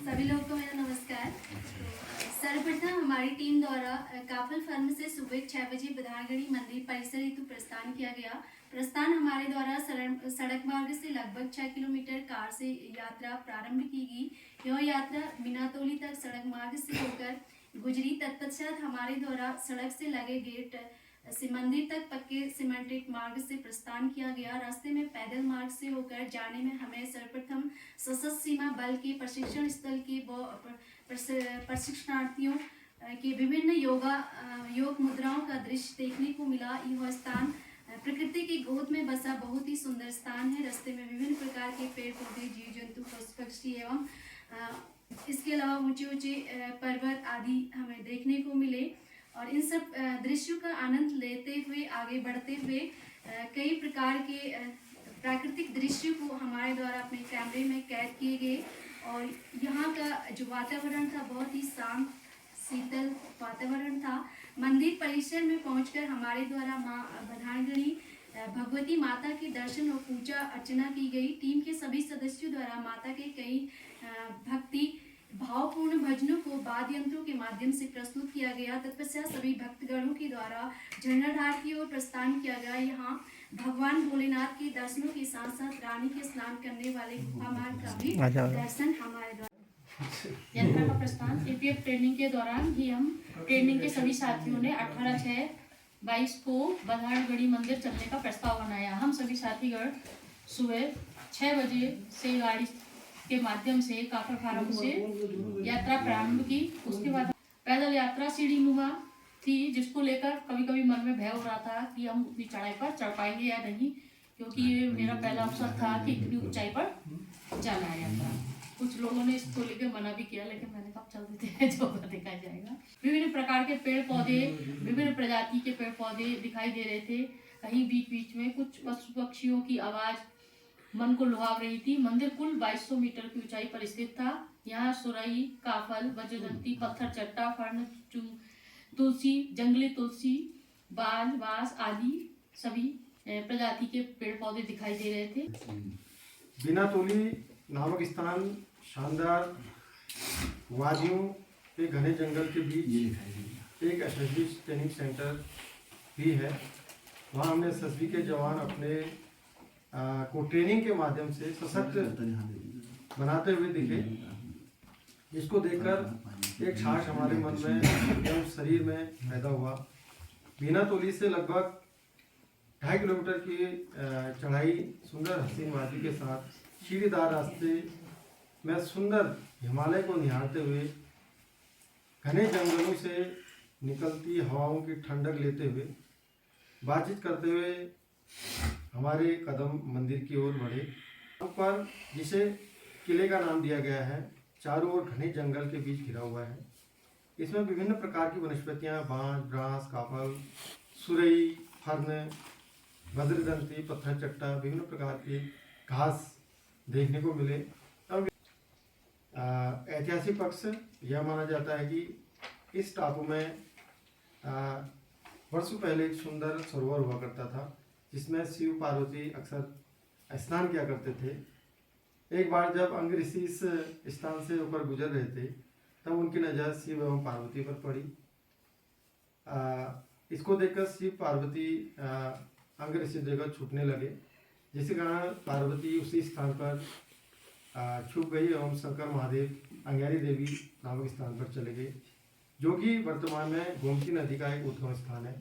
सभी लोगों को मेरा नमस्कार। सर्वप्रथम हमारी टीम द्वारा काफल फर्म से सुबह 6 बजे बधानगढ़ी मंदिर परिसर हेतु प्रस्थान किया गया। प्रस्थान हमारे द्वारा सड़क मार्ग से लगभग 6 किलोमीटर कार से यात्रा प्रारंभ की गई। यह यात्रा बिनातोली तक सड़क मार्ग से होकर गुजरी। तत्पश्चात हमारे द्वारा सड़क से लगे गेट से मंदिर तक पक्के सीमेंटेड मार्ग से प्रस्थान किया गया। रास्ते में पैदल मार्ग से होकर जाने में हमें सर्वप्रथम सशस्त्र सीमा बल के प्रशिक्षण स्थल के प्रशिक्षणार्थियों के विभिन्न योग मुद्राओं का दृश्य देखने को मिला। यह स्थान प्रकृति की गोद में बसा बहुत ही सुंदर स्थान है। रास्ते में विभिन्न प्रकार के पेड़ पौधे, जीव जंतु, पशु पक्षी एवं इसके अलावा ऊंचे ऊंचे पर्वत आदि हमें देखने को मिले। और इन सब दृश्यों का आनंद लेते हुए आगे बढ़ते हुए कई प्रकार के प्राकृतिक दृश्यों को हमारे द्वारा अपने कैमरे में कैद किए गए। और यहाँ का जो वातावरण था बहुत ही शांत शीतल वातावरण था। मंदिर परिसर में पहुंचकर हमारे द्वारा माँ बधानगढ़ी भगवती माता के दर्शन और पूजा अर्चना की गई। टीम के सभी सदस्यों द्वारा माता के कई भक्ति भावपूर्ण भजनों को वाद्य यंत्रों के माध्यम से प्रस्तुत किया गया। तत्पश्चात सभी भक्तगणों के द्वारा झंडाधार की ओर प्रस्थान किया गया। यहाँ भगवान भोलेनाथ के दर्शनों के साथ साथ रानी के स्नान करने वाले गुफा मार्ग का भी दर्शन हमारे द्वारा। यात्रा का प्रस्थान एपीएफ ट्रेनिंग के दौरान ही हम ट्रेनिंग के सभी साथियों ने 18/6/22 को बधानगढ़ी मंदिर चलने का प्रस्ताव बनाया। हम सभी साथीगण सुबह 6 बजे से गाड़ी के माध्यम से काफल फार्म से यात्रा प्रारंभ की। उसके बाद पैदल यात्रा सीढ़ीनुमा थी, जिसको लेकर कभी कभी मन में भय हो रहा था कि हम उतनी चढ़ाई पर चढ़ पाएंगे या नहीं, क्योंकि ये मेरा पहला अवसर था कि इतनी ऊंचाई पर जाना है यात्रा। कुछ लोगों ने इसको लेकर मना भी किया, लेकिन मैंने कहा चल देते हैं, जो देखा जाएगा। विभिन्न प्रकार के पेड़ पौधे, विभिन्न प्रजाति के पेड़ पौधे दिखाई दे रहे थे। कहीं बीच बीच में कुछ पशु पक्षियों की आवाज मन को लुभाव रही थी। मंदिर कुल 2200 मीटर की ऊंचाई पर स्थित था। यहाँ सुरई, काफल, वज्रदंती, पत्थर चट्टा, फर्ण, तुलसी, जंगली तुलसी, बाज, बांस आदि सभी प्रजाति के पेड़ पौधे दिखाई दे रहे थे। बिनातोली नामक स्थान शानदार वादियों के घने जंगल के बीच एक एसएसबी ट्रेनिंग सेंटर भी है। वहाँ हमने एसएसबी के जवान अपने को ट्रेनिंग के माध्यम से सशक्त बनाते हुए दिखे, जिसको देखकर एक साहस हमारे मन में एवं शरीर में पैदा हुआ। बिनातोली से लगभग 2.5 किलोमीटर की चढ़ाई सुंदर हसीन वादी के साथ सीढ़ीदार रास्ते में सुंदर हिमालय को निहारते हुए घने जंगलों से निकलती हवाओं की ठंडक लेते हुए बातचीत करते हुए हमारे कदम मंदिर की ओर बढ़े। ऊपर जिसे किले का नाम दिया गया है, चारों ओर घने जंगल के बीच घिरा हुआ है। इसमें विभिन्न प्रकार की वनस्पतियां बांस, ब्रास, काफल, सुरई, फर्ण, वज्रदंती, पत्थर चट्टा, विभिन्न प्रकार के घास देखने को मिले। अब ऐतिहासिक पक्ष यह माना जाता है कि इस टापू में वर्षों पहले एक सुंदर सरोवर हुआ करता था, जिसमें शिव पार्वती अक्सर स्नान किया करते थे। एक बार जब अंग ऋषि इस स्थान से ऊपर गुजर रहे थे, तब उनकी नज़र शिव एवं पार्वती पर पड़ी। इसको देखकर शिव पार्वती अंग ऋषि जगह छूटने लगे, जिसके कारण पार्वती उसी स्थान पर छुप गई एवं शंकर महादेव अंगारी देवी नामक स्थान पर चले गए, जो कि वर्तमान में गोमती नदी का एक उद्गम स्थान है।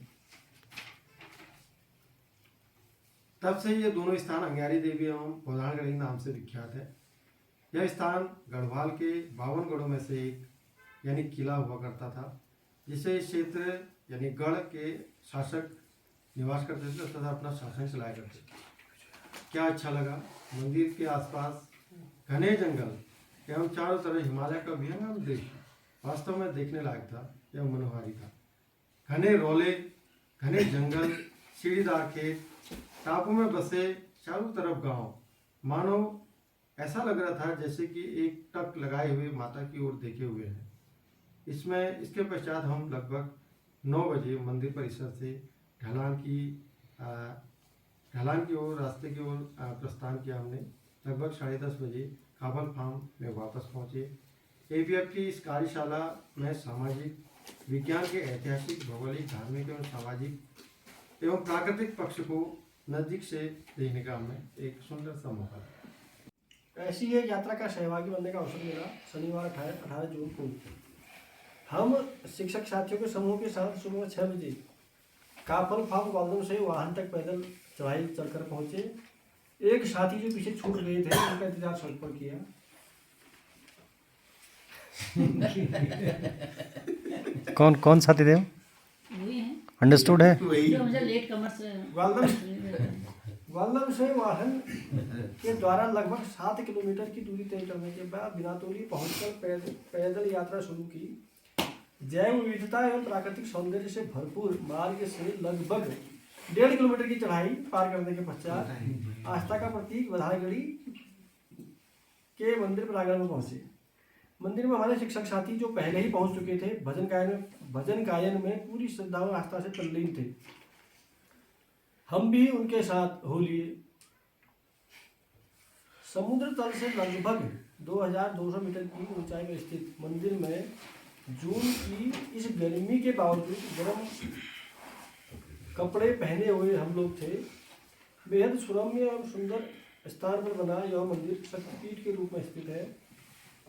तब से ये दोनों स्थान अंगारी देवी एवं बधानगढ़ी नाम से विख्यात है। यह स्थान गढ़वाल के 52 गढ़ों में से एक यानी किला हुआ करता था, जिसे इस क्षेत्र यानी गढ़ के शासक निवास करते थे तथा अपना शासन चलाया करते थे। क्या अच्छा लगा। मंदिर के आसपास घने जंगल एवं चारों तरफ हिमालय का विहंगम दृश्य वास्तव में देखने लायक था एवं मनोहारी था। घने रोले, घने जंगल, सीढ़ीदार खेत, टापू में बसे चारों तरफ गांव, मानो ऐसा लग रहा था जैसे कि एक टक लगाए हुए माता की ओर देखे हुए हैं। इसके पश्चात हम लगभग 9 बजे मंदिर परिसर से ढलान की ओर रास्ते की ओर प्रस्थान किया। हमने लगभग 10:30 बजे काफल फार्म में वापस पहुँचे। एपीएफ की इस कार्यशाला में सामाजिक विज्ञान के ऐतिहासिक, भौगोलिक, धार्मिक एवं सामाजिक एवं प्राकृतिक पक्ष को नजदीक से देखने का हमें एक सुंदर सा मौका है। ऐसी ही एक यात्रा का सहभागी बनने का अवसर मिला शनिवार 18 जून को। हम शिक्षक साथियों के समूह के साथ सुबह 6 बजे काफल फार्म वालदम से वाहन तक पैदल चढ़ाई चढ़कर पहुंचे। एक साथी जो पीछे छूट गए थे उनका इंतजार सड़क पर किया। कौन कौन साथी थे? वही है अंडरस्टूड है। जो मुझे लेट कमर से वालदम से वाहन के द्वारा लगभग 7 किलोमीटर की दूरी तय करने के बाद बिनातोली पहुंचकर पैदल यात्रा शुरू की। जैव विविधता एवं प्राकृतिक सौंदर्य से भरपूर मार्ग से लगभग 1.5 किलोमीटर की चढ़ाई पार करने के पश्चात आस्था का प्रतीक बधाईगढ़ी के मंदिर प्रांगण में पहुंचे। मंदिर में हमारे शिक्षक साथी जो पहले ही पहुंच चुके थे भजन गायन में पूरी श्रद्धा और आस्था से तल्लीन थे। हम भी उनके साथ हो लिए। समुद्र तल से लगभग 2200 मीटर की ऊंचाई में स्थित मंदिर में जून की इस गर्मी के बावजूद गर्म कपड़े पहने हुए हम लोग थे। बेहद सुरम्य एवं सुंदर स्थान पर बना यह मंदिर शक्तिपीठ के रूप में स्थित है।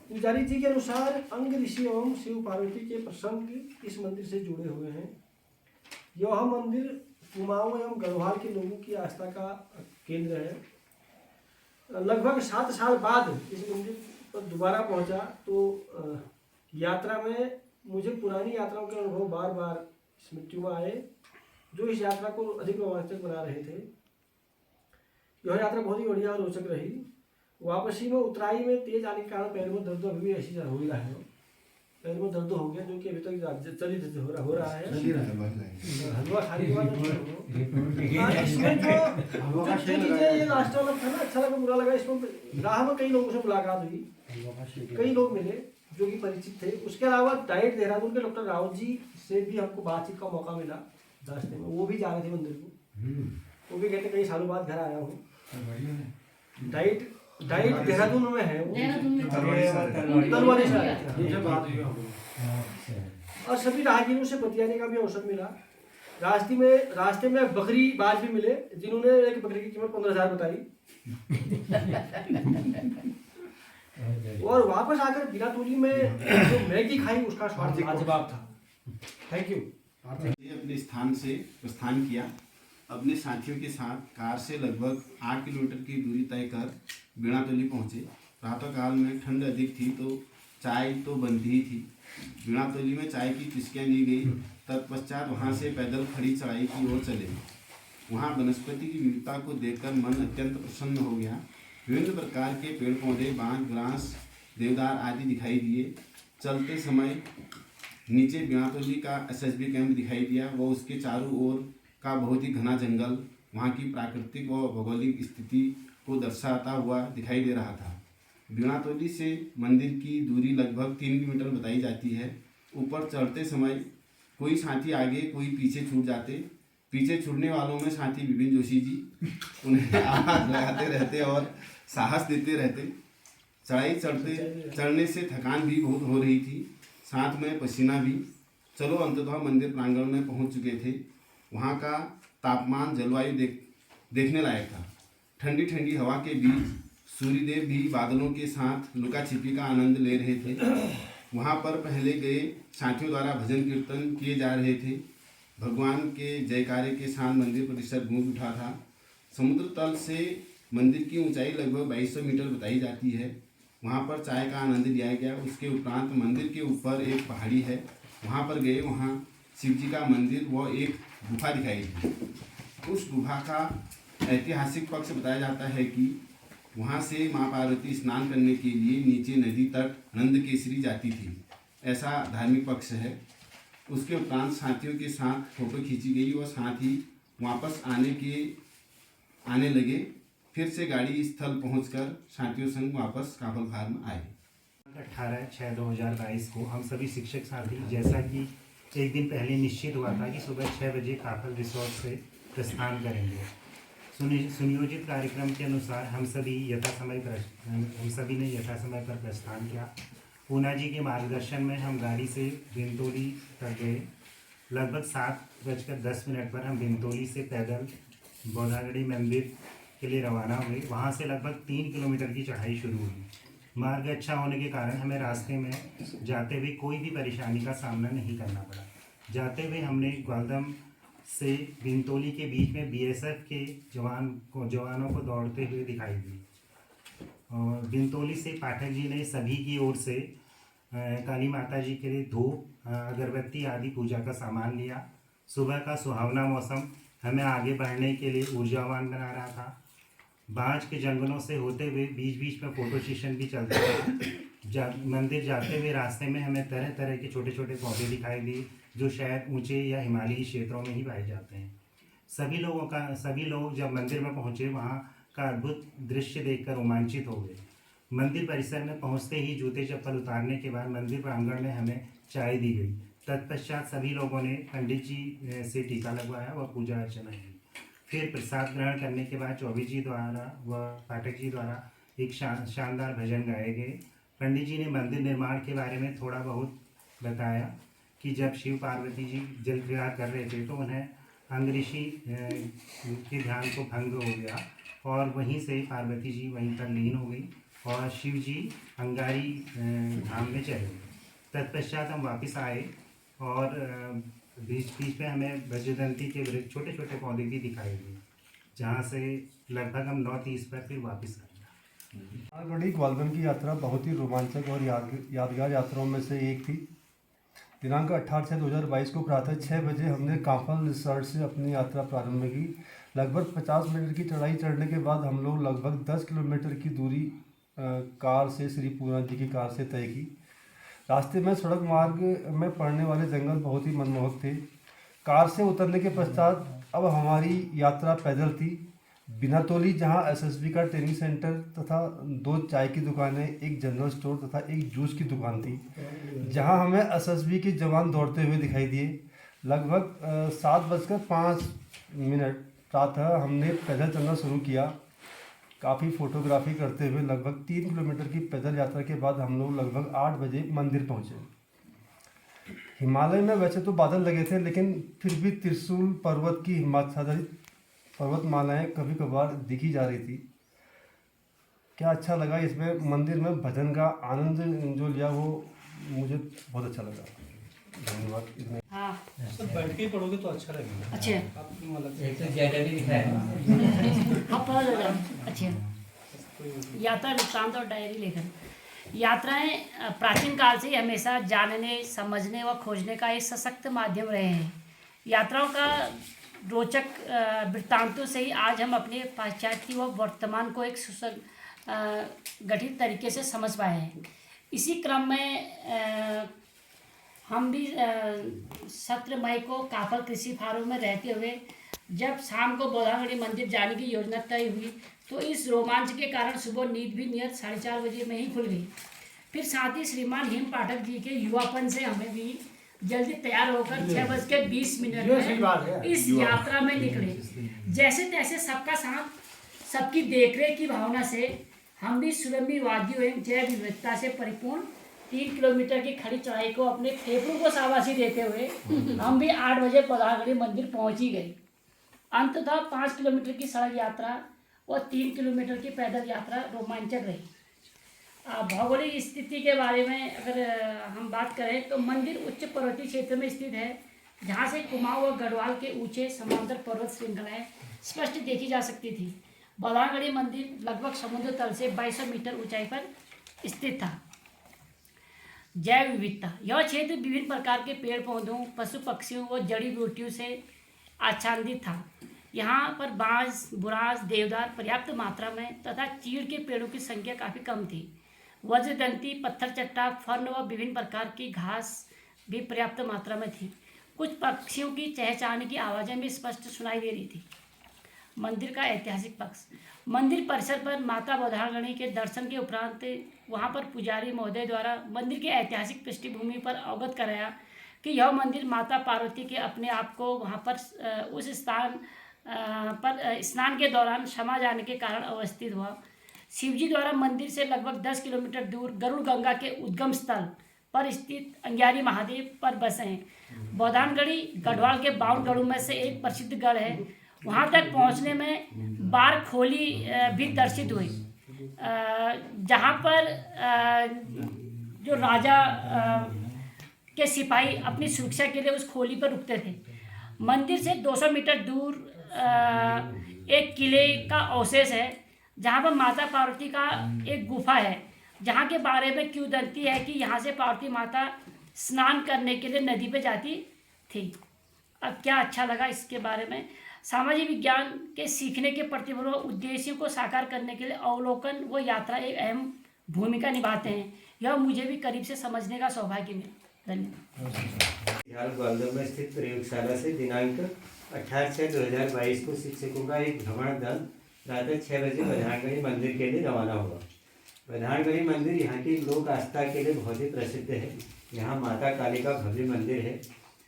पुजारी जी के अनुसार अंग ऋषि एवं शिव पार्वती के प्रसंग इस मंदिर से जुड़े हुए हैं। यह मंदिर कुमाऊं एवं गढ़वाल के लोगों की आस्था का केंद्र है। लगभग 7 साल बाद इस मंदिर पर दोबारा पहुंचा तो यात्रा में मुझे पुरानी यात्राओं के अनुभव बार बार स्मृति में आए जो इस यात्रा को अधिक रोमांचक बना रहे थे। यह यात्रा बहुत ही बढ़िया और रोचक रही। वापसी में उतराई में तेज आने के कारण पैर में दर्द अभी भी ऐसी हो ही रहा है। पैर में दर्द हो गया जो कि अभी तक चलित हो रहा है। हलवा खाने के बाद इसमें जो चीजें ये लास्ट वाला था ना अच्छा लगा बुरा लगा। इसमें राह में कई लोगों से मुलाकात हुई, कई लोग मिले जो कि परिचित थे। उसके अलावा डाइट देहरादून के डॉक्टर रावत जी से भी हमको बातचीत का मौका मिला रास्ते में। वो भी जा रहे थे मंदिर को। वो भी कहते कई सालों बाद घर आया हूँ। डाइट देहरादून में है वो। तलवारी से आया था। और सभी राहगीरों से बतियाने का भी अवसर मिला। रास्ते में बकरी बाज भी मिले जिन्होंने एक बकरी की कीमत 15,000 बताई। और वापस आकर बिनातोली में जो मैगी खाई उसका स्वाद लाजवाब था। Thank you. अपने स्थान से प्रस्थान किया। अपने साथियों के साथ कार से लगभग 8 किलोमीटर की दूरी तय कर बिनातोली पहुंचे। प्रातःकाल में ठंड अधिक थी तो चाय तो बनती ही थी। बिनातोली में चाय की चुस्कियाँ ली गई। तत्पश्चात वहां से पैदल खड़ी चढ़ाई की ओर चले। वहां वनस्पति की विविधता को देखकर मन अत्यंत प्रसन्न हो गया। विभिन्न प्रकार के पेड़ पौधे, बांस, ग्रास, देवदार आदि दिखाई दिए। चलते समय नीचे बिनातोली का SSB कैंप दिखाई दिया। वह उसके चारों ओर का बहुत ही घना जंगल वहाँ की प्राकृतिक व भौगोलिक स्थिति को दर्शाता हुआ दिखाई दे रहा था। बिनातोली से मंदिर की दूरी लगभग 3 किलोमीटर बताई जाती है। ऊपर चढ़ते समय कोई साथी आगे कोई पीछे छूट जाते। पीछे छूटने वालों में साथी विपिन जोशी जी उन्हें आवाज लगाते रहते और साहस देते रहते। चढ़ाई चढ़ने से थकान भी बहुत हो रही थी, साथ में पसीना भी। चलो अंततः मंदिर प्रांगण में पहुंच चुके थे। वहाँ का तापमान, जलवायु देखने लायक था। ठंडी ठंडी हवा के बीच सूर्यदेव भी बादलों के साथ लुका छिपी का आनंद ले रहे थे। वहाँ पर पहले गए साथियों द्वारा भजन कीर्तन किए जा रहे थे। भगवान के जयकारे के साथ मंदिर परिसर गूंज उठा था। समुद्र तल से मंदिर की ऊंचाई लगभग 2200 मीटर बताई जाती है। वहाँ पर चाय का आनंद लिया गया। उसके उपरांत मंदिर के ऊपर एक पहाड़ी है, वहाँ पर गए। वहाँ शिव जी का मंदिर व एक गुफा दिखाई दी। उस गुफा का ऐतिहासिक पक्ष बताया जाता है कि वहाँ से माँ पार्वती स्नान करने के लिए नीचे नदी तट नंद केसरी जाती थी, ऐसा धार्मिक पक्ष है। उसके उपरांत साथियों के साथ फोटो खींची गई और साथ ही वापस आने लगे। फिर से गाड़ी स्थल पहुंचकर साथियों संग वापस काफल फार्म आए। 18/6/2022 को हम सभी शिक्षक साथी, जैसा कि एक दिन पहले निश्चित हुआ था कि सुबह 6 बजे काफल रिसोर्ट से प्रस्थान करेंगे। सुनियोजित कार्यक्रम के अनुसार हम सभी ने यथा समय पर प्रस्थान किया पूना जी के मार्गदर्शन में हम गाड़ी से बिंतोली तक गए। लगभग 7:10 पर हम बिंतोली से पैदल बौधागढ़ी मंदिर के लिए रवाना हुए। वहाँ से लगभग 3 किलोमीटर की चढ़ाई शुरू हुई। मार्ग अच्छा होने के कारण हमें रास्ते में जाते हुए कोई भी परेशानी का सामना नहीं करना पड़ा। जाते हुए हमने ग्वालदम से बिंतोली के बीच में बीएसएफ के जवानों को दौड़ते हुए दिखाई दी। और बिंतोली से पाठक जी ने सभी की ओर से काली माता जी के लिए धूप, अगरबत्ती आदि पूजा का सामान लिया। सुबह का सुहावना मौसम हमें आगे बढ़ने के लिए ऊर्जावान बना रहा था। बांज के जंगलों से होते हुए बीच बीच में फोटो सेशन भी चलता था। मंदिर जाते हुए रास्ते में हमें तरह तरह के छोटे छोटे पौधे दिखाई दिए जो शायद ऊंचे या हिमालयी क्षेत्रों में ही पाए जाते हैं। सभी लोग जब मंदिर में पहुंचे वहां का अद्भुत दृश्य देखकर रोमांचित हो गए। मंदिर परिसर में पहुंचते ही जूते चप्पल उतारने के बाद मंदिर प्रांगण में हमें चाय दी गई। तत्पश्चात सभी लोगों ने पंडित जी से टीका लगवाया व पूजा अर्चना की। फिर प्रसाद ग्रहण करने के बाद चौबे जी द्वारा व पाठक जी द्वारा एक शानदार भजन गाए गए। पंडित जी ने मंदिर निर्माण के बारे में थोड़ा बहुत बताया कि जब शिव पार्वती जी जल विवाह कर रहे थे तो उन्हें अंग ऋषि के ध्यान को भंग हो गया और वहीं से पार्वती जी वहीं पर लीन हो गई और शिव जी अंगारी धाम में चले गए। तत्पश्चात हम वापस आए और बीच बीच में हमें वज्रदंती के वृक्ष छोटे छोटे पौधे भी दिखाई दिए, जहाँ से लगभग हम 9:30 पर फिर वापस आए। बड़ी ग्वालदम की यात्रा बहुत ही रोमांचक और यादगार यात्राओं में से एक थी। दिनांक 18/6/2022 को प्रातः 6 बजे हमने काफल रिसोर्ट से अपनी यात्रा प्रारंभ की। लगभग 50 मीटर की चढ़ाई चढ़ने के बाद हम लोग लगभग 10 किलोमीटर की दूरी कार से श्री पूना जी की कार से तय की। रास्ते में सड़क मार्ग में पड़ने वाले जंगल बहुत ही मनमोहक थे। कार से उतरने के पश्चात अब हमारी यात्रा पैदल थी। बिनातोली, जहां एसएसबी का ट्रेनिंग सेंटर तथा 2 चाय की दुकानें, एक जनरल स्टोर तथा एक जूस की दुकान थी, जहां हमें एसएसबी के जवान दौड़ते हुए दिखाई दिए। लगभग 7:05 प्रातः हमने पैदल चलना शुरू किया। काफ़ी फोटोग्राफी करते हुए लगभग 3 किलोमीटर की पैदल यात्रा के बाद हम लोग लगभग 8 बजे मंदिर पहुँचे। हिमालय में वैसे तो बादल लगे थे, लेकिन फिर भी त्रिशूल पर्वत की हिमाच्छादित पर्वतमालाएं कभी कभार दिखी जा रही थी। क्या अच्छा लगा इसमें मंदिर में भजन का आनंद जो लिया वो मुझे बहुत अच्छा लगा। धन्यवाद। हाँ सब बैठ के पढ़ोगे तो अच्छा लगेगा। अच्छे एक तो ज्यादा भी दिखा है। हाँ पढ़ लेगा। अच्छे यात्रा वृत्तांत और डायरी लेखन। यात्राएं प्राचीन काल से ही हमेशा जानने, समझने व खोजने का एक सशक्त माध्यम रहे हैं। यात्राओं का रोचक वृत्तांतों से ही आज हम अपने पाश्चात्य व वर्तमान को एक गठित तरीके से समझ पाए हैं। इसी क्रम में हम भी 17 मई को काफल कृषि फार्म में रहते हुए जब शाम को बौधागढ़ी मंदिर जाने की योजना तय हुई तो इस रोमांच के कारण सुबह नींद भी नियत 4:30 बजे में ही खुल गई। फिर साथ ही श्रीमान हेम पाठक जी के युवापन से हमें भी जल्दी तैयार होकर 6:20 में इस यात्रा में निकले। जैसे तैसे सबका साथ, सबकी देखरेख की भावना से हम भी सुरम्य वादियों एवं जैव विविधता से परिपूर्ण 3 किलोमीटर की खड़ी चढ़ाई को अपने फेफड़ों को शाबाशी देते हुए हम भी 8 बजे बौधागढ़ी मंदिर पहुंच ही गए। अंततः 5 किलोमीटर की सड़क यात्रा और 3 किलोमीटर की पैदल यात्रा रोमांचक रही। भौगोलिक स्थिति के बारे में अगर हम बात करें तो मंदिर उच्च पर्वतीय क्षेत्र में स्थित है, जहाँ से कुमाऊं और गढ़वाल के ऊंचे समांतर पर्वत श्रृंखलाएं स्पष्ट देखी जा सकती थी। बौधागढ़ी मंदिर लगभग समुद्र तल से 2200 मीटर ऊंचाई पर स्थित था। जैव विविधता। यह क्षेत्र विभिन्न प्रकार के पेड़ पौधों, पशु पक्षियों और जड़ी बूटियों से आच्छादित था। यहाँ पर बांस, बुरांस, देवदार पर्याप्त मात्रा में तथा चीड़ के पेड़ों की संख्या काफ़ी कम थी। वज्रदंती, पत्थर चट्टा, फर्न व विभिन्न प्रकार की घास भी पर्याप्त मात्रा में थी। कुछ पक्षियों की चहचहाने की आवाज़ें भी स्पष्ट सुनाई दे रही थी। मंदिर का ऐतिहासिक पक्ष। मंदिर परिसर पर माता बौधागढ़ी के दर्शन के उपरांत वहां पर पुजारी महोदय द्वारा मंदिर की ऐतिहासिक पृष्ठभूमि पर अवगत कराया कि यह मंदिर माता पार्वती के अपने आप को वहां पर उस स्थान पर स्नान के दौरान समा जाने के कारण अवस्थित हुआ। शिवजी द्वारा मंदिर से लगभग 10 किलोमीटर दूर गरुड़ गंगा के उद्गम स्थल पर स्थित अंग्यारी महादेव पर बसे हैं। बौधानगढ़ी गढ़वाल के 52 गढ़ों में से एक प्रसिद्ध गढ़ है। वहाँ तक पहुँचने में बार खोली भी दर्शित हुई, जहाँ पर जो राजा के सिपाही अपनी सुरक्षा के लिए उस खोली पर रुकते थे। मंदिर से 200 मीटर दूर एक किले का अवशेष है, जहाँ पर माता पार्वती का एक गुफा है, जहाँ के बारे में किंवदंती है कि यहाँ से पार्वती माता स्नान करने के लिए नदी पे जाती थी। अब क्या अच्छा लगा इसके बारे में। सामाजिक विज्ञान के सीखने के प्रतिबद्ध उद्देश्यों को साकार करने के लिए अवलोकन व यात्रा एक अहम भूमिका निभाते हैं। यह मुझे भी करीब से समझने का सौभाग्य मिला। धन्यवाद। बिहार ग्वालियर में स्थित प्रयोगशाला से दिनांक 18/6/2022 को शिक्षकों का एक भ्रमण दल प्रातः 6 बजे बधानगढ़ी मंदिर के लिए रवाना हुआ। बधानगढ़ी मंदिर यहाँ की लोक आस्था के लिए बहुत ही प्रसिद्ध है। यहाँ माता काली का भव्य मंदिर है।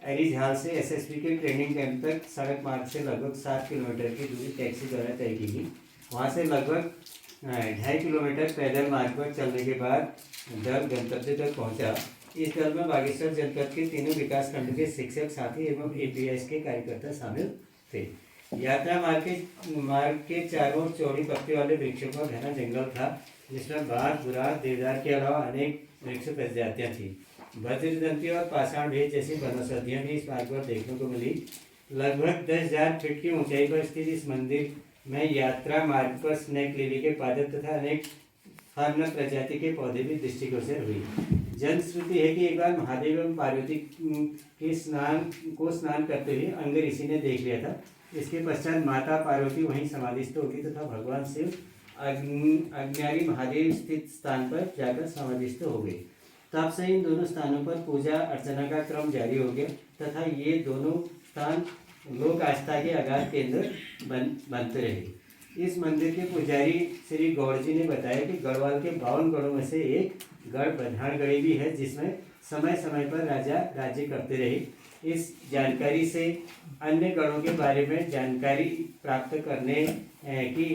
अरिझाल से एसएसबी के ट्रेनिंग कैंप तक सड़क मार्ग से लगभग 7 किलोमीटर की दूरी टैक्सी द्वारा तय की गई। वहाँ से लगभग 2.5 किलोमीटर पैदल मार्ग पर चलने के बाद दल गंतव्य तक पहुँचा। इस दल में बागेश्वर जनपद के तीनों विकास खंड के शिक्षक साथी एवं एपीएस के कार्यकर्ता शामिल थे। यात्रा मार्ग के चारों ओर चौड़ी पत्ती वाले वृक्षों का घना जंगल था, जिसमें बाघ, बुराह, देवदार के अलावा अनेक वृक्ष प्रजातियाँ थी। वज्रदंती और पाषाण भेद जैसी वनौषधियाँ भी इस मार्ग पर देखने को मिली। लगभग 10,000 फीट की ऊंचाई पर स्थित इस मंदिर में यात्रा मार्ग पर स्नेक लिली के पादप तथा अनेक फर्न प्रजाति के पौधे भी दृष्टिगोचर हुई। जनश्रुति है कि एक बार महादेव एवं पार्वती के स्नान करते हुए अंग ऋषि ने देख लिया था। इसके पश्चात माता पार्वती वहीं समाधिस्थ हो गई तथा भगवान शिव अग्न्यारी महादेव स्थित स्थान पर जाकर समाधिस्थ हो गए। तब से इन दोनों स्थानों पर पूजा अर्चना का क्रम जारी हो गया तथा ये दोनों स्थान लोक आस्था के अगाध केंद्र बनते रहे। इस मंदिर के पुजारी श्री गौड़ जी ने बताया कि गढ़वाल के 52 गढ़ों में से एक गढ़ बधानगढ़ी भी है, जिसमें समय समय पर राजा राज्य करते रहे। इस जानकारी से अन्य गढ़ों के बारे में जानकारी प्राप्त करने की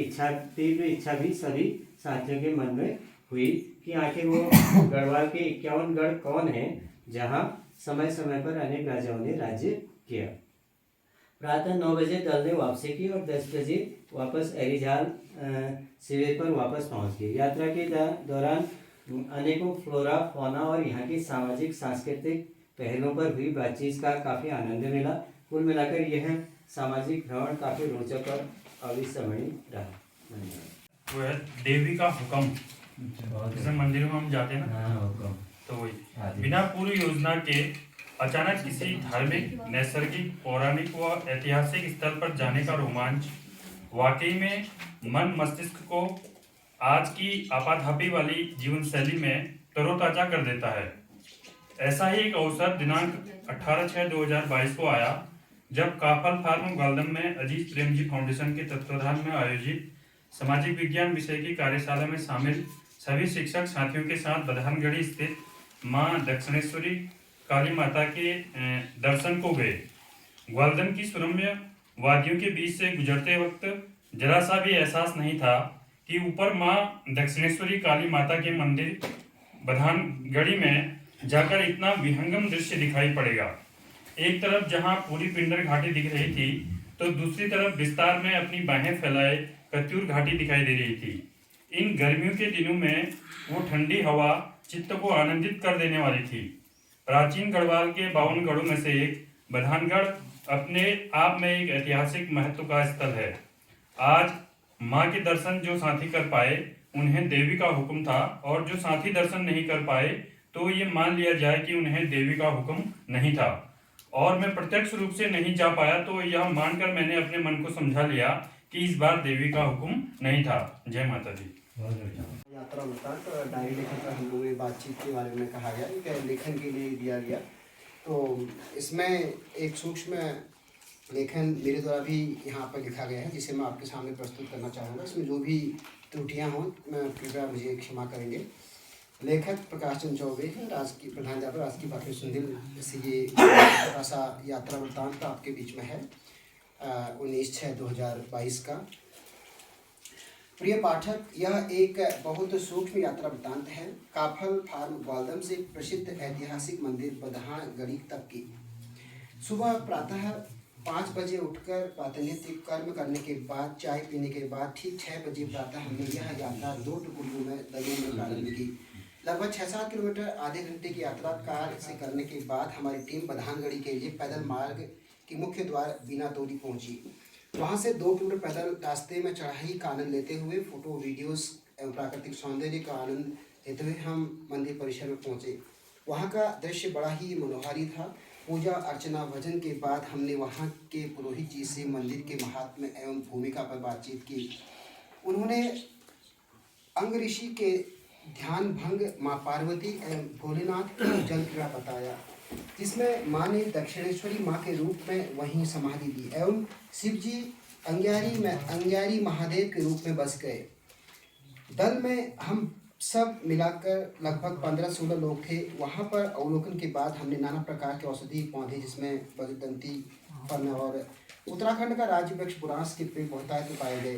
तीव्र इच्छा भी सभी साथियों के मन में हुई कि आखिर वो गढ़वाल के 51 गढ़ कौन हैं जहां समय समय पर अनेक राजाओं ने राज्य किया। प्रातः 9 बजे दल ने वापसी की और 10 बजे वापस अरिझाल शिविर पर वापस पहुंच गए। यात्रा के दौरान अनेकों फ्लोरा, फौना और यहाँ की सामाजिक सांस्कृतिक पहलों पर हुई बातचीत का काफ़ी आनंद मिला। कुल मिलाकर यह सामाजिक भ्रमण काफ़ी रोचक और अविस्मरणीय रहा। धन्यवाद। वो है देवी का हुक्म। जैसे मंदिरों में हम जाते हैं ना, तो वही बिना पूर्व योजना के अचानक किसी धार्मिक, नैसर्गिक, पौराणिक व ऐतिहासिक स्थल पर जाने का रोमांच वाकई में मन मस्तिष्क को आज की आपाधापी वाली जीवन शैली में तरोताजा कर देता है। ऐसा ही एक अवसर दिनांक 18/6/2022 को आया, जब काफल फार्म ग्वालियर में अजीत प्रेम जी फाउंडेशन के तत्वाधान में आयोजित सामाजिक विज्ञान विषय की कार्यशाला में शामिल सभी शिक्षक साथियों के साथ बधानगढ़ी स्थित मां दक्षिणेश्वरी काली माता के दर्शन को गए। ग्वालियर की सुरम्य वादियों के बीच से गुजरते वक्त जरा सा भी एहसास नहीं था कि ऊपर मां दक्षिणेश्वरी काली माता के मंदिर बधानगढ़ी में जाकर इतना विहंगम दृश्य दिखाई पड़ेगा। एक तरफ जहां पूरी पिंडर घाटी दिख रही थी, तो दूसरी तरफ विस्तार में अपनी बाहें फैलाए कत्यूर घाटी दिखाई दे रही थी। इन गर्मियों के दिनों में वो ठंडी हवा चित्त को आनंदित कर देने वाली थी। प्राचीन गढ़वाल के 52 गढ़ों में से एक बधानगढ़ अपने आप में एक ऐतिहासिक महत्व का स्थल है। आज माँ के दर्शन जो साथी कर पाए उन्हें देवी का हुक्म था, और जो साथी दर्शन नहीं कर पाए तो ये मान लिया जाए कि उन्हें देवी का हुक्म नहीं था। और मैं प्रत्यक्ष रूप से नहीं जा पाया तो यह मानकर मैंने अपने मन को समझा लिया कि इस बार देवी का हुक्म नहीं था। जय माता दी। यात्रा वृत्तांत डायरी लेखन पर हम लोगों बातचीत के बारे में कहा गया, एक लेखन के लिए दिया गया। तो इसमें एक सूक्ष्म लेखन मेरे द्वारा भी यहाँ पर लिखा गया है, जिसे मैं आपके सामने प्रस्तुत करना चाहूँगा। इसमें जो भी त्रुटियाँ हों मैं कृपया मुझे क्षमा करेंगे। लेखक प्रकाश चंद्र चौबे है, राजकीय प्रधानाध्यापक राजकीय प्राथमिक सुंदील से ये छोटा सा यात्रा वृत्तांत आपके बीच में है 19/6/2022 का। प्रिय पाठक, यह एक बहुत सूक्ष्म यात्रा वृत्तांत है काफल फार्म ग्वालदम से प्रसिद्ध ऐतिहासिक मंदिर बधाणगढ़ी तक की। सुबह प्रातः 5 बजे उठकर प्रातःनित्य कर्म करने के बाद, चाय पीने के बाद ठीक 6 बजे प्रातः हमने यह यात्रा 2 टुकड़ियों में दलों में प्रारंभ की। लगभग 6-7 किलोमीटर आधे घंटे की यात्रा कार से करने के बाद हमारी टीम बधानगढ़ी के लिए पैदल मार्ग के मुख्य द्वार बीनातोली पहुंची। वहां से 2 किलोमीटर पैदल रास्ते में चढ़ाई का आनंद लेते हुए फोटो वीडियोस एवं प्राकृतिक सौंदर्य का आनंद लेते हुए हम मंदिर परिसर में पहुंचे। वहां का दृश्य बड़ा ही मनोहारी था। पूजा अर्चना भजन के बाद हमने वहां के पुरोहित जी से मंदिर के महात्म्य एवं भूमिका पर बातचीत की। उन्होंने अंग ऋषि के ध्यान भंग माँ पार्वती एवं भोलेनाथ की जल क्रीड़ा बताया, जिसमें माँ ने दक्षिणेश्वरी माँ के रूप में वहीं समाधि दी एवं शिव जी अंग्यारी महादेव के रूप में बस गए। दल में हम सब मिलाकर लगभग 15-16 लोग थे। वहाँ पर अवलोकन के बाद हमने नाना प्रकार के औषधि पौधे जिसमें बजदंती फल और उत्तराखंड का राज्य वृक्ष बुरांस के पेड़ बहुतायत में पाए गए।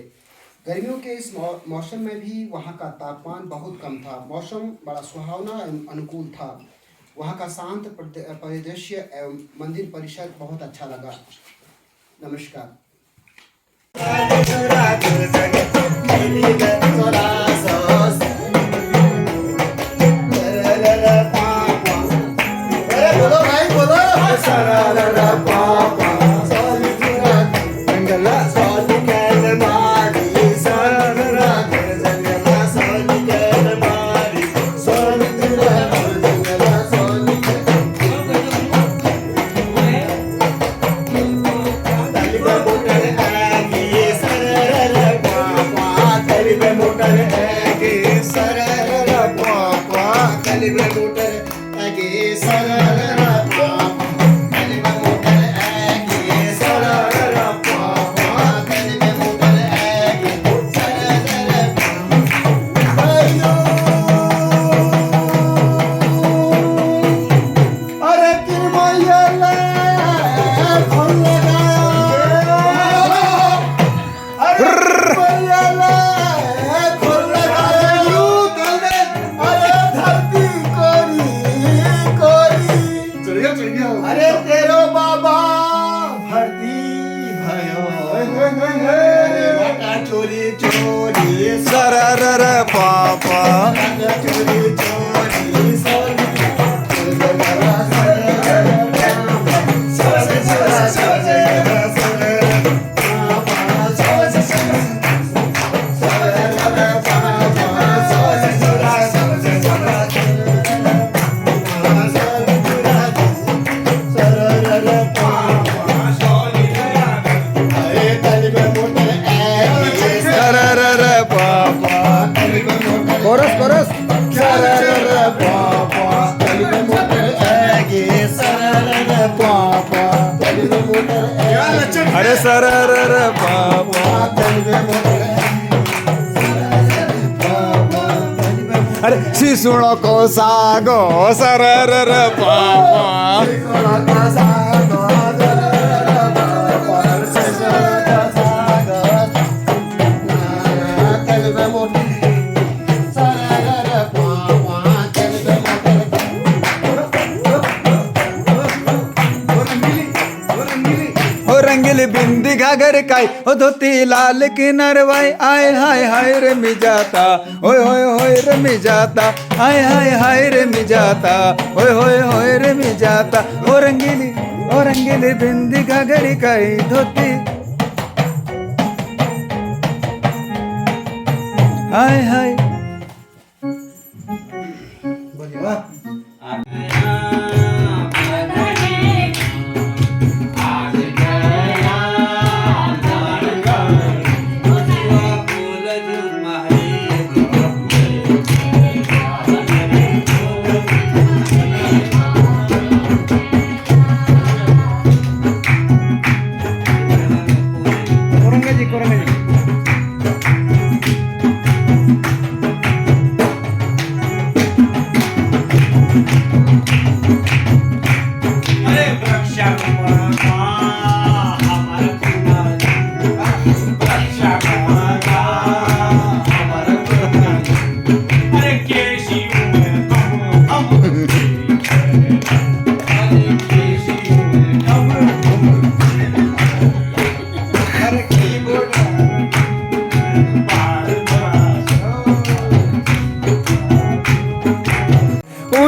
गर्मियों के इस मौसम में भी वहाँ का तापमान बहुत कम था। मौसम बड़ा सुहावना एवं अनुकूल था। वहाँ का शांत परिदृश्य एवं मंदिर परिसर बहुत अच्छा लगा। नमस्कार। अरे सरर बाबा अरे शिशुणो को सागो सरर बाबा बिंदी घाघर काई ओ धोती लाल की नरवाई आय हाय हाय रे मिजाता ओए होए होए रे मिजाता आय हाय हाय रे मिजाता ओए होए होए रे मिजाता ओ रंगीली बिंदी घाघर काई धोती आय हाय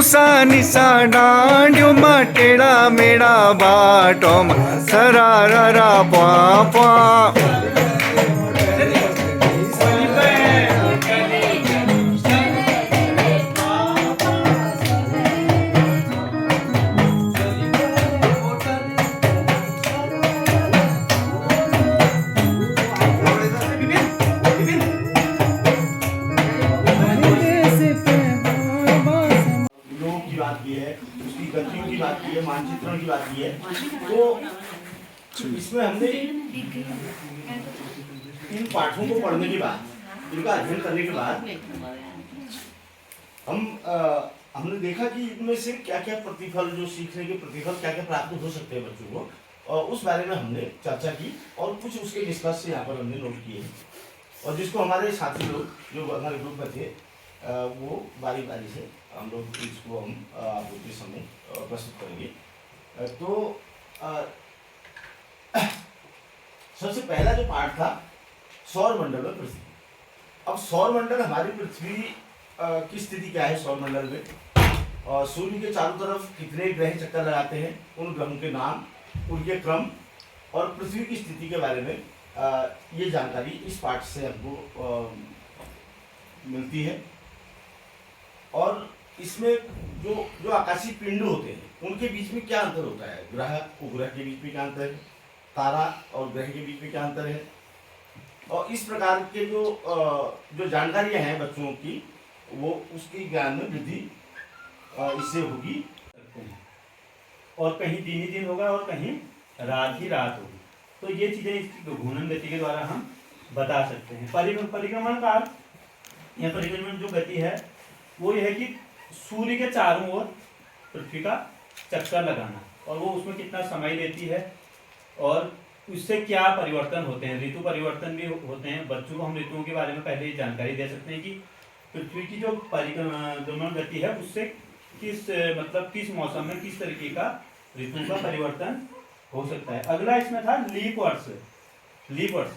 ऊसा निसा डांड्यो मां टेढ़ा मेढ़ा बाटो मां सरारा पा पा। गतियों की बात की है, मानचित्रण की बात की है, तो इसमें हमने इन पाठों को पढ़ने के बाद, इनका अध्ययन करने के बाद हमने देखा कि इनमें से क्या क्या प्रतिफल, जो सीखने के प्रतिफल क्या क्या प्राप्त हो सकते हैं बच्चों को, और उस बारे में हमने चर्चा की और कुछ उसके निष्कर्ष यहाँ पर हमने नोट किए, और जिसको हमारे साथी लोग जो हमारे ग्रुप में थे वो बारी बारी से हम लोग इसको हम आपको के समय प्रस्तुत करेंगे। तो सबसे पहला जो पाठ था सौर मंडल में पृथ्वी। अब सौर मंडल, हमारी पृथ्वी की स्थिति क्या है सौर मंडल में, और सूर्य के चारों तरफ कितने ग्रह चक्कर लगाते हैं, उन ग्रहों के नाम, उनके क्रम और पृथ्वी की स्थिति के बारे में ये जानकारी इस पाठ से हमको मिलती है। और इसमें जो जो आकाशीय पिंड होते हैं उनके बीच में क्या अंतर होता है, ग्रह उपग्रह के बीच में क्या अंतर है, तारा और ग्रह के बीच में क्या अंतर है, और इस प्रकार के जो जानकारियां हैं बच्चों की, वो उसकी ज्ञान में वृद्धि इससे होगी। और कहीं दिन ही दिन होगा और कहीं रात ही रात होगी, तो ये चीज़ें इसकी घूर्णन गति के द्वारा हम बता सकते हैं। परिक्रमण काल या परिक्रमण जो गति है वो ये है कि सूर्य के चारों ओर पृथ्वी का चक्कर लगाना, और वो उसमें कितना समय लेती है और उससे क्या परिवर्तन होते हैं, ऋतु परिवर्तन भी होते हैं। बच्चों को हम ऋतुओं के बारे में पहले ही जानकारी दे सकते हैं कि पृथ्वी की जो परिक्रमण गति है उससे किस मौसम में किस तरीके का ऋतु का परिवर्तन हो सकता है। अगला इसमें था लीप वर्ष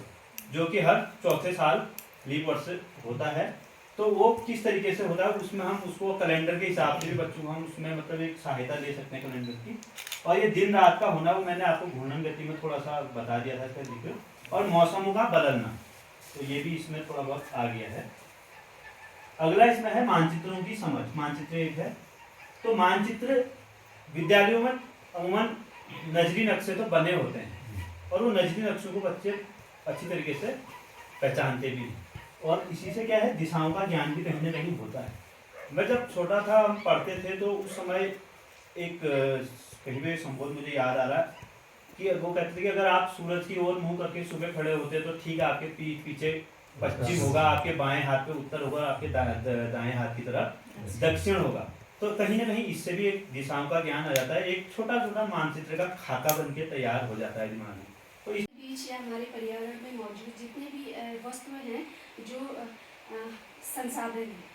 जो कि हर चौथे साल लीप वर्ष होता है, तो वो किस तरीके से होता है उसमें हम उसको कैलेंडर के हिसाब से भी बच्चों को हम उसमें एक सहायता दे सकते हैं कैलेंडर की। और ये दिन रात का होना वो मैंने आपको घूर्णन गति में थोड़ा सा बता दिया था इसका जिक्र, और मौसमों का बदलना, तो ये भी इसमें थोड़ा बहुत आ गया है। अगला इसमें है मानचित्रों की समझ। मानचित्र एक है, तो मानचित्र विद्यालयों में अमूमन नजरी नक्शे तो बने होते हैं, और वो नजरी नक्शों को बच्चे अच्छी तरीके से पहचानते भी हैं, और इसी से क्या है दिशाओं का ज्ञान भी कहीं ना कहीं होता है। मैं जब छोटा था हम पढ़ते थे तो उस समय एक कहीं भी संबोध मुझे याद आ रहा है कि वो कहते थे कि अगर आप सूरज की ओर मुंह करके सुबह खड़े होते तो ठीक आपके पीछे पश्चिम होगा, आपके बाएं हाथ पे उत्तर होगा, आपके दाएं हाथ की तरफ दक्षिण होगा। तो कहीं ना कहीं इससे भी एक दिशाओं का ज्ञान आ जाता है, एक छोटा छोटा मानचित्र का खाका बन के तैयार हो जाता है दिमाग में। तो बीच या हमारे पर्यावरण में मौजूद जितने भी वस्तुएं हैं, जो संसाधन हैं,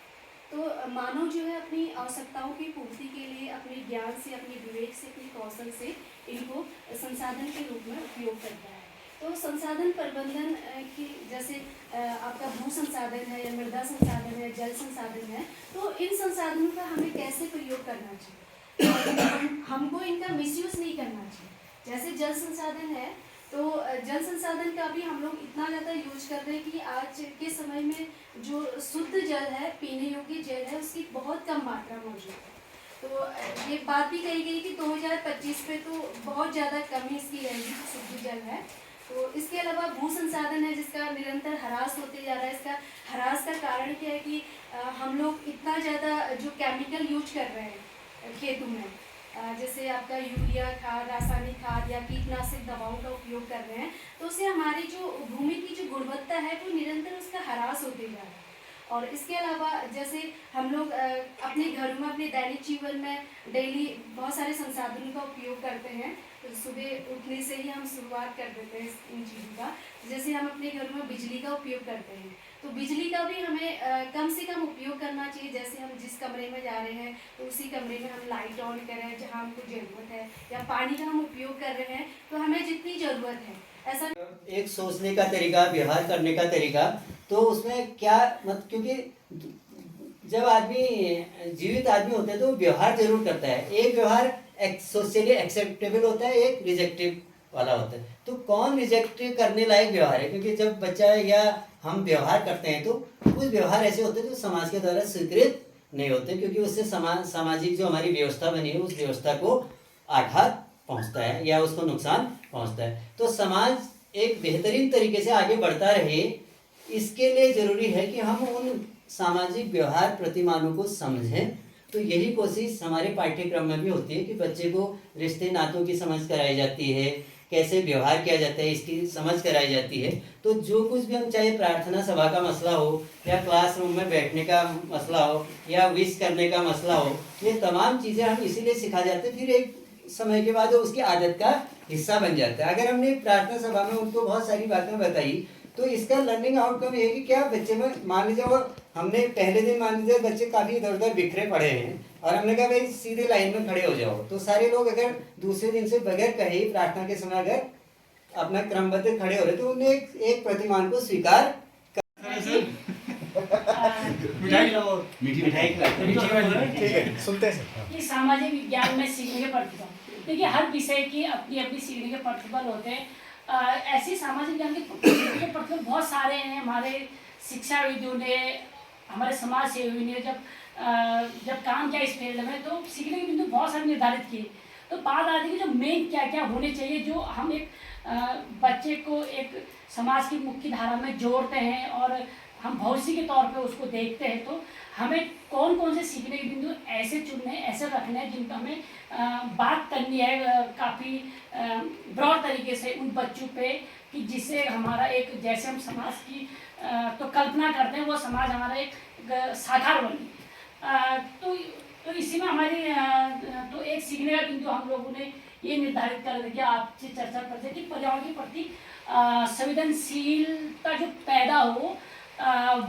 तो मानव जो है अपनी आवश्यकताओं की पूर्ति के लिए अपने ज्ञान से, अपने विवेक से, अपने कौशल से इनको संसाधन के रूप में उपयोग करता है। तो संसाधन प्रबंधन की, जैसे आपका भू संसाधन है या मृदा संसाधन है, जल संसाधन है, तो इन संसाधनों का हमें कैसे प्रयोग करना चाहिए, हमको इनका मिसयूज नहीं करना चाहिए। जैसे जल संसाधन है, तो जल संसाधन का भी हम लोग इतना ज़्यादा यूज कर रहे हैं कि आज के समय में जो शुद्ध जल है, पीने योग्य जल है, उसकी बहुत कम मात्रा मौजूद है। तो ये बात भी कही गई कि 2025 पे तो बहुत ज़्यादा कमी इसकी रहेगी जो शुद्ध जल है। तो इसके अलावा भू संसाधन है जिसका निरंतर ह्रास होते जा रहा है। इसका ह्रास का कारण क्या है कि हम लोग इतना ज़्यादा जो केमिकल यूज कर रहे हैं खेतों में, जैसे आपका यूरिया खाद, रासायनिक खाद या कीटनाशक दवाओं का उपयोग कर रहे हैं, तो उससे हमारी जो भूमि की जो गुणवत्ता है वो निरंतर उसका ह्रास होते जा रहा है। और इसके अलावा जैसे हम लोग अपने घरों में, अपने दैनिक जीवन में डेली बहुत सारे संसाधनों का उपयोग करते हैं। तो सुबह उठने से ही हम शुरुआत कर देते हैं इन चीज़ों का। जैसे हम अपने घरों में बिजली का उपयोग करते हैं, तो बिजली का भी हमें कम से कम उपयोग करना चाहिए। जैसे हम जिस कमरे में जा रहे हैं तो उसी कमरे में हम लाइट ऑन करें जहाँ हमको ज़रूरत है, या पानी का हम उपयोग कर रहे हैं तो हमें जितनी ज़रूरत है। ऐसा एक सोचने का तरीका, व्यवहार करने का तरीका, तो उसमें क्या क्योंकि जब आदमी जीवित आदमी होता है तो वो व्यवहार जरूर करता है। एक व्यवहार सोशली एक्सेप्टेबल होता है, एक रिजेक्टिव वाला होता है। तो कौन रिजेक्ट करने लायक व्यवहार है? क्योंकि जब बच्चा या हम व्यवहार करते हैं तो कुछ व्यवहार ऐसे होते हैं जो समाज के द्वारा स्वीकृत नहीं होते, क्योंकि उससे सामाजिक जो हमारी व्यवस्था बनी है उस व्यवस्था को आघात पहुंचता है या उसको नुकसान पहुंचता है। तो समाज एक बेहतरीन तरीके से आगे बढ़ता रहे, इसके लिए जरूरी है कि हम उन सामाजिक व्यवहार प्रतिमानों को समझें। तो यही कोशिश हमारे पाठ्यक्रम में भी होती है कि बच्चे को रिश्ते नातों की समझ कराई जाती है, कैसे व्यवहार किया जाता है इसकी समझ कराई जाती है। तो जो कुछ भी हम, चाहे प्रार्थना सभा का मसला हो या क्लासरूम में बैठने का मसला हो या विश करने का मसला हो, ये तमाम चीज़ें हम इसीलिए सिखा जाते हैं, फिर एक समय के बाद वो उसकी आदत का हिस्सा बन जाता है। अगर हमने प्रार्थना सभा में उनको बहुत सारी बातें बताई तो इसका लर्निंग आउटकम ये है कि क्या बच्चे में, मान लीजिए वो हमने पहले दिन मान लीजिए बच्चे काफ़ी इधर उधर बिखरे पड़े हैं और हमने कहा भाई सीधे लाइन में खड़े हो जाओ, तो सारे लोग अगर दूसरे दिन से बगैर कहे प्रार्थना के समय अगर अपना क्रमबद्ध खड़े हो रहे तो उन्हें एक प्रतिमान को स्वीकार कि सामाजिक विज्ञान में सीखने के प्रतिभा, देखिए हर विषय की अपनी अपनी सीखने के प्रतिभा होते हैं। ऐसी सामाजिक ज्ञान के प्रतिभा बहुत सारे हैं। हमारे शिक्षाविदों ने, हमारे समाज सेवियों ने जब काम किया इस फील्ड में तो सीखने के बिंदु बहुत सारे निर्धारित किए। तो बात आती है कि जो मेन क्या क्या होने चाहिए, जो हम एक बच्चे को एक समाज की मुख्य धारा में जोड़ते हैं और हम भविष्य के तौर पे उसको देखते हैं, तो हमें कौन कौन से सीखने के बिंदु ऐसे चुनने, ऐसे रखने हैं जिनका हमें बात करनी है काफ़ी ब्रॉड तरीके से उन बच्चों पे, कि जिससे हमारा एक, जैसे हम समाज की तो कल्पना करते हैं वो समाज हमारा एक साकार बने। तो इसी में हमारी तो एक सीखने का बिंदु हम लोगों ने ये निर्धारित कर दिया आपसे चर्चा करते कि पर्यावरण के प्रति संवेदनशीलता जो पैदा हो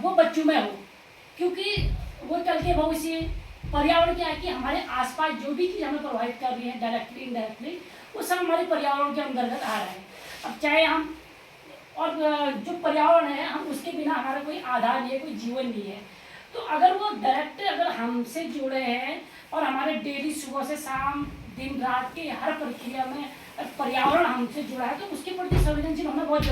वो बच्चों में हो, क्योंकि वो कल के भविष्य पर्यावरण क्या है कि हमारे आसपास जो भी चीज़ हमें प्रभावित कर रही है डायरेक्टली इनडायरेक्टली, वो सब हमारे पर्यावरण के अंतर्गत आ रहा है। अब चाहे हम, और जो पर्यावरण है हम उसके बिना हमारा कोई आधार नहीं है, कोई जीवन नहीं है। तो अगर वो डायरेक्ट अगर हमसे जुड़े हैं और हमारे डेली सुबह से शाम दिन रात के हर प्रक्रिया में पर्यावरण हमसे जुड़ा है, तो उसके प्रति संवेदनशील होना बहुत